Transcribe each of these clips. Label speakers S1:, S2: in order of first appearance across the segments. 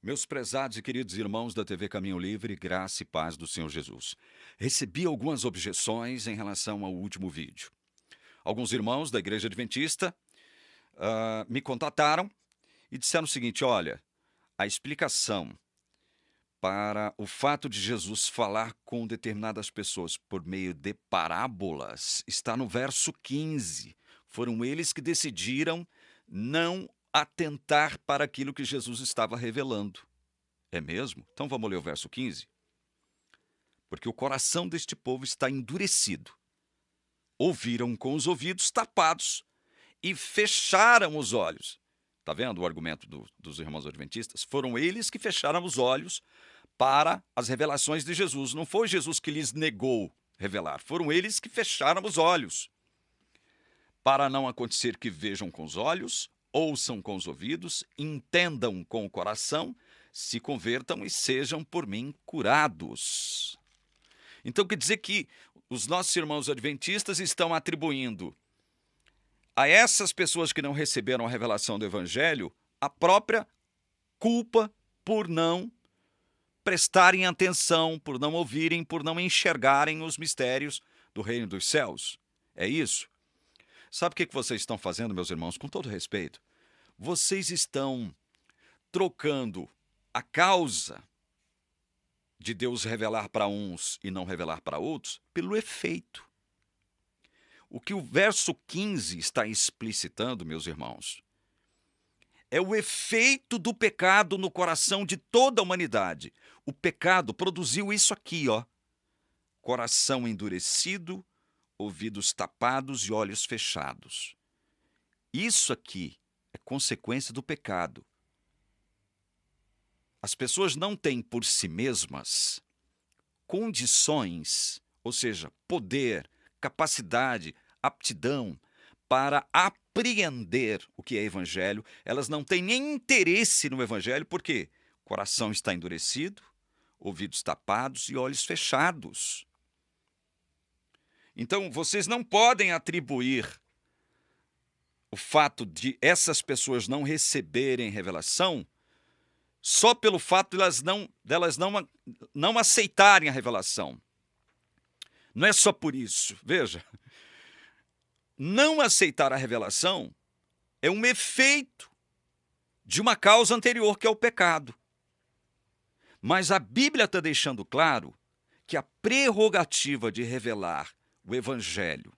S1: Meus prezados e queridos irmãos da TV Caminho Livre, graça e paz do Senhor Jesus. Recebi algumas objeções em relação ao último vídeo. Alguns irmãos da Igreja Adventista me contataram e disseram o seguinte: olha, a explicação para o fato de Jesus falar com determinadas pessoas por meio de parábolas está no verso 15. Foram eles que decidiram não atentar para aquilo que Jesus estava revelando. É mesmo? Então vamos ler o verso 15. Porque o coração deste povo está endurecido. Ouviram com os ouvidos tapados e fecharam os olhos. Está vendo o argumento dos irmãos adventistas? Foram eles que fecharam os olhos para as revelações de Jesus. Não foi Jesus que lhes negou revelar. Foram eles que fecharam os olhos. Para não acontecer que vejam com os olhos, ouçam com os ouvidos, entendam com o coração, se convertam e sejam por mim curados. Então quer dizer que os nossos irmãos adventistas estão atribuindo a essas pessoas que não receberam a revelação do Evangelho a própria culpa por não prestarem atenção, por não ouvirem, por não enxergarem os mistérios do reino dos céus. É isso? Sabe o que vocês estão fazendo, meus irmãos? Com todo respeito, vocês estão trocando a causa de Deus revelar para uns e não revelar para outros pelo efeito. O que o verso 15 está explicitando, meus irmãos, é o efeito do pecado no coração de toda a humanidade. O pecado produziu isso aqui, ó. Coração endurecido, ouvidos tapados e olhos fechados. Isso aqui é consequência do pecado. As pessoas não têm por si mesmas condições, ou seja, poder, capacidade, aptidão para apreender o que é evangelho. Elas não têm nem interesse no evangelho, porque o coração está endurecido, ouvidos tapados e olhos fechados. Então, vocês não podem atribuir o fato de essas pessoas não receberem revelação só pelo fato de elas não aceitarem a revelação. Não é só por isso. Veja, não aceitar a revelação é um efeito de uma causa anterior, que é o pecado. Mas a Bíblia está deixando claro que a prerrogativa de revelar o Evangelho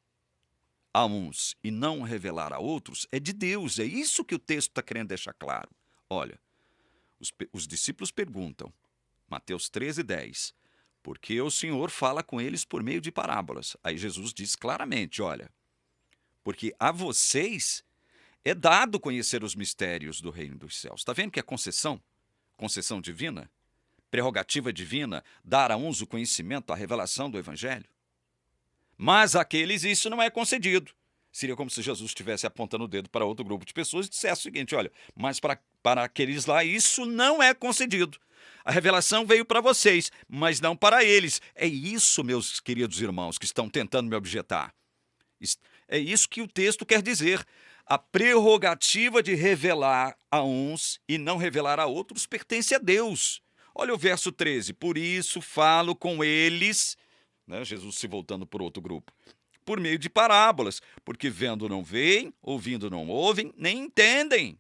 S1: a uns e não revelar a outros é de Deus. É isso que o texto está querendo deixar claro. Olha, os discípulos perguntam, Mateus 13:10, porque o Senhor fala com eles por meio de parábolas. Aí Jesus diz claramente, olha, porque a vocês é dado conhecer os mistérios do reino dos céus. Está vendo que é concessão divina, prerrogativa divina, dar a uns o conhecimento, a revelação do Evangelho? Mas àqueles isso não é concedido. Seria como se Jesus estivesse apontando o dedo para outro grupo de pessoas e dissesse o seguinte, olha, mas para aqueles lá isso não é concedido. A revelação veio para vocês, mas não para eles. É isso, meus queridos irmãos, que estão tentando me objetar. É isso que o texto quer dizer. A prerrogativa de revelar a uns e não revelar a outros pertence a Deus. Olha o verso 13. Por isso falo com eles, né, Jesus se voltando por outro grupo, por meio de parábolas, porque vendo não veem, ouvindo não ouvem, nem entendem.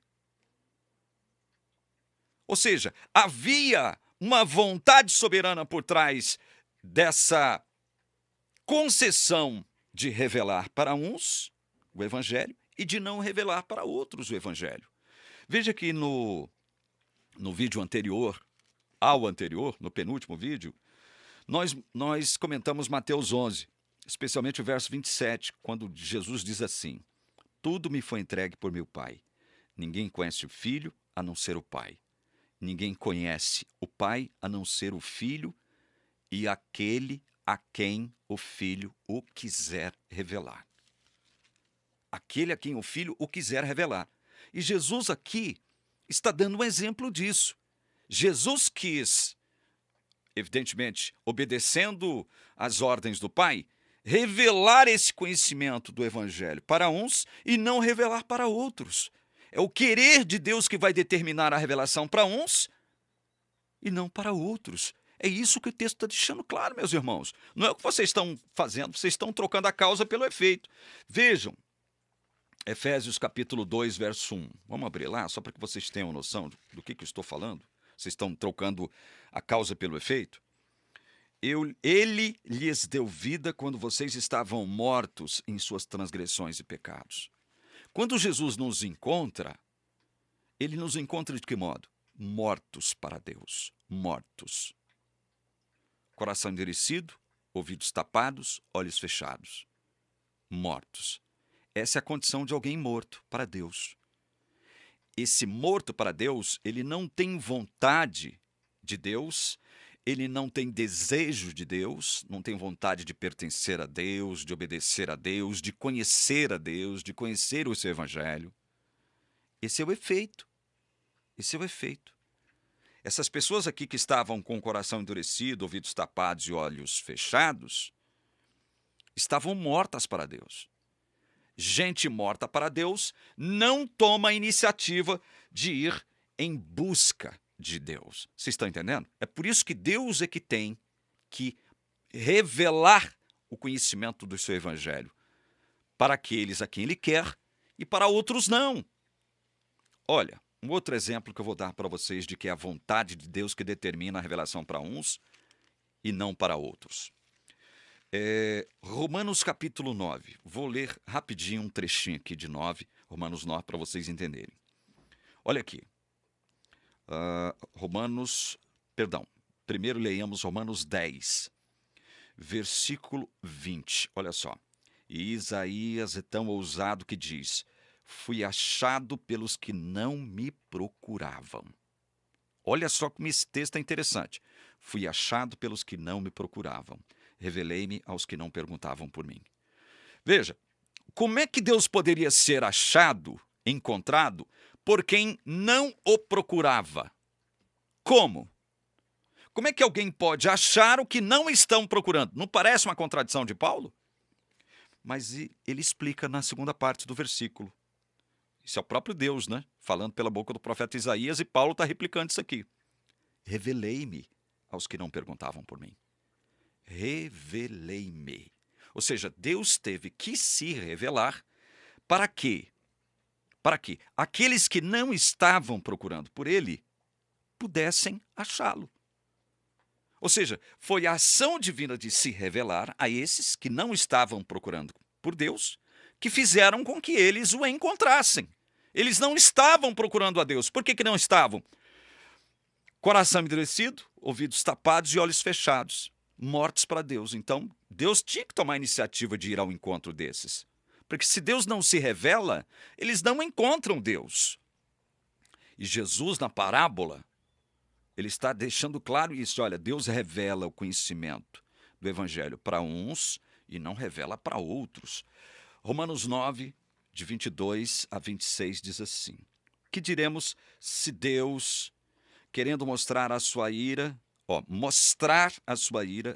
S1: Ou seja, havia uma vontade soberana por trás dessa concessão de revelar para uns o Evangelho e de não revelar para outros o Evangelho. Veja que no vídeo anterior, no penúltimo vídeo, nós comentamos Mateus 11, especialmente o verso 27, quando Jesus diz assim, tudo me foi entregue por meu Pai. Ninguém conhece o Filho a não ser o Pai. Ninguém conhece o Pai a não ser o Filho e aquele a quem o Filho o quiser revelar. Aquele a quem o Filho o quiser revelar. E Jesus aqui está dando um exemplo disso. Jesus quis, evidentemente, obedecendo às ordens do Pai, revelar esse conhecimento do Evangelho para uns e não revelar para outros. É o querer de Deus que vai determinar a revelação para uns e não para outros. É isso que o texto está deixando claro, meus irmãos. Não é o que vocês estão fazendo, vocês estão trocando a causa pelo efeito. Vejam, Efésios capítulo 2, verso 1. Vamos abrir lá, só para que vocês tenham noção do que eu estou falando. Vocês estão trocando a causa pelo efeito. Ele lhes deu vida quando vocês estavam mortos em suas transgressões e pecados. Quando Jesus nos encontra, ele nos encontra de que modo? Mortos para Deus. Mortos. Coração endurecido, ouvidos tapados, olhos fechados. Mortos. Essa é a condição de alguém morto para Deus. Esse morto para Deus, ele não tem vontade de Deus, ele não tem desejo de Deus, não tem vontade de pertencer a Deus, de obedecer a Deus, de conhecer a Deus, de conhecer o seu evangelho. Esse é o efeito. Esse é o efeito. Essas pessoas aqui que estavam com o coração endurecido, ouvidos tapados e olhos fechados, estavam mortas para Deus. Gente morta para Deus não toma a iniciativa de ir em busca de Deus. Vocês estão entendendo? É por isso que Deus é que tem que revelar o conhecimento do seu evangelho para aqueles a quem Ele quer e para outros não. Olha, um outro exemplo que eu vou dar para vocês de que é a vontade de Deus que determina a revelação para uns e não para outros. Romanos capítulo 9. Vou ler rapidinho um trechinho aqui de 9, Romanos 9, para vocês entenderem. Olha aqui. Primeiro leiamos Romanos 10, versículo 20. Olha só. E Isaías é tão ousado que diz: fui achado pelos que não me procuravam. Olha só como esse texto é interessante. Fui achado pelos que não me procuravam. Revelei-me aos que não perguntavam por mim. Veja, como é que Deus poderia ser achado, encontrado, por quem não o procurava? Como? Como é que alguém pode achar o que não estão procurando? Não parece uma contradição de Paulo? Mas ele explica na segunda parte do versículo. Isso é o próprio Deus, né? Falando pela boca do profeta Isaías, e Paulo está replicando isso aqui. Revelei-me aos que não perguntavam por mim. Revelei-me. Ou seja, Deus teve que se revelar para quê? Para que aqueles que não estavam procurando por Ele pudessem achá-lo. Ou seja, foi a ação divina de se revelar a esses que não estavam procurando por Deus que fizeram com que eles o encontrassem. Eles não estavam procurando a Deus. Por que não estavam? Coração endurecido, ouvidos tapados e olhos fechados, mortos para Deus. Então, Deus tinha que tomar a iniciativa de ir ao encontro desses. Porque se Deus não se revela, eles não encontram Deus. E Jesus, na parábola, ele está deixando claro isso. Olha, Deus revela o conhecimento do evangelho para uns e não revela para outros. Romanos 9, de 22 a 26, diz assim: que diremos se Deus, querendo mostrar a sua ira,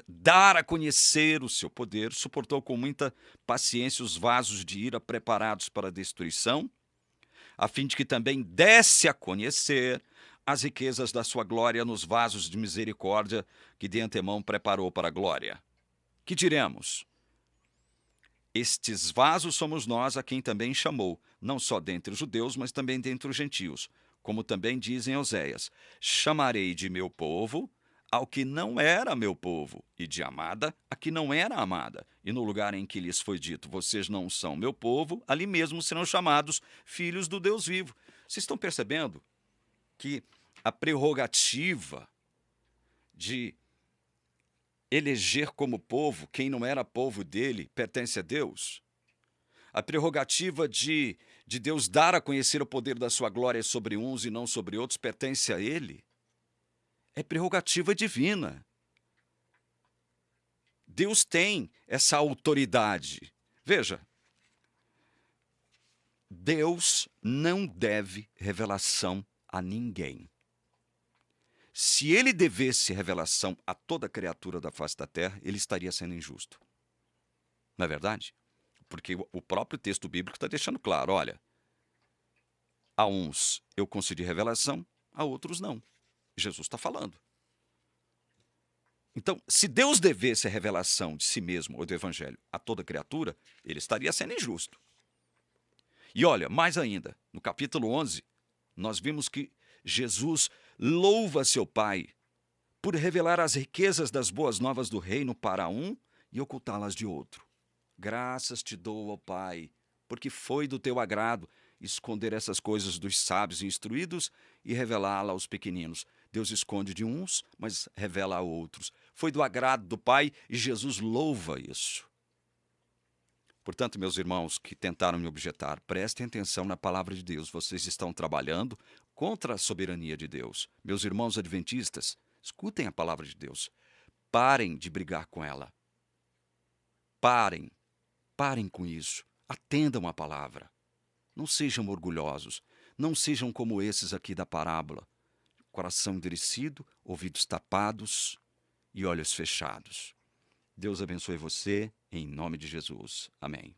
S1: dar a conhecer o seu poder, suportou com muita paciência os vasos de ira preparados para a destruição, a fim de que também desse a conhecer as riquezas da sua glória nos vasos de misericórdia que de antemão preparou para a glória. Que diremos? Estes vasos somos nós a quem também chamou, não só dentre os judeus, mas também dentre os gentios. Como também diz em Oséias: chamarei de meu povo ao que não era meu povo, e de amada a que não era amada. E no lugar em que lhes foi dito: vocês não são meu povo, ali mesmo serão chamados filhos do Deus vivo. Vocês estão percebendo que a prerrogativa de eleger como povo quem não era povo dele pertence a Deus? A prerrogativa de Deus dar a conhecer o poder da sua glória sobre uns e não sobre outros pertence a ele? É prerrogativa divina. Deus tem essa autoridade. Veja, Deus não deve revelação a ninguém. Se ele devesse revelação a toda criatura da face da terra, ele estaria sendo injusto. Não é verdade? Porque o próprio texto bíblico está deixando claro, olha, a uns eu concedi revelação, a outros não. Jesus está falando. Então, se Deus devesse a revelação de si mesmo ou do evangelho a toda criatura, ele estaria sendo injusto. E olha, mais ainda, no capítulo 11, nós vimos que Jesus louva seu Pai por revelar as riquezas das boas novas do reino para um e ocultá-las de outro. Graças te dou, ó Pai, porque foi do teu agrado esconder essas coisas dos sábios e instruídos e revelá-la aos pequeninos. Deus esconde de uns, mas revela a outros. Foi do agrado do Pai e Jesus louva isso. Portanto, meus irmãos que tentaram me objetar, prestem atenção na palavra de Deus. Vocês estão trabalhando contra a soberania de Deus. Meus irmãos adventistas, escutem a palavra de Deus. Parem de brigar com ela. Parem. Parem com isso. Atendam a palavra. Não sejam orgulhosos. Não sejam como esses aqui da parábola. Coração endurecido, ouvidos tapados e olhos fechados. Deus abençoe você, em nome de Jesus. Amém.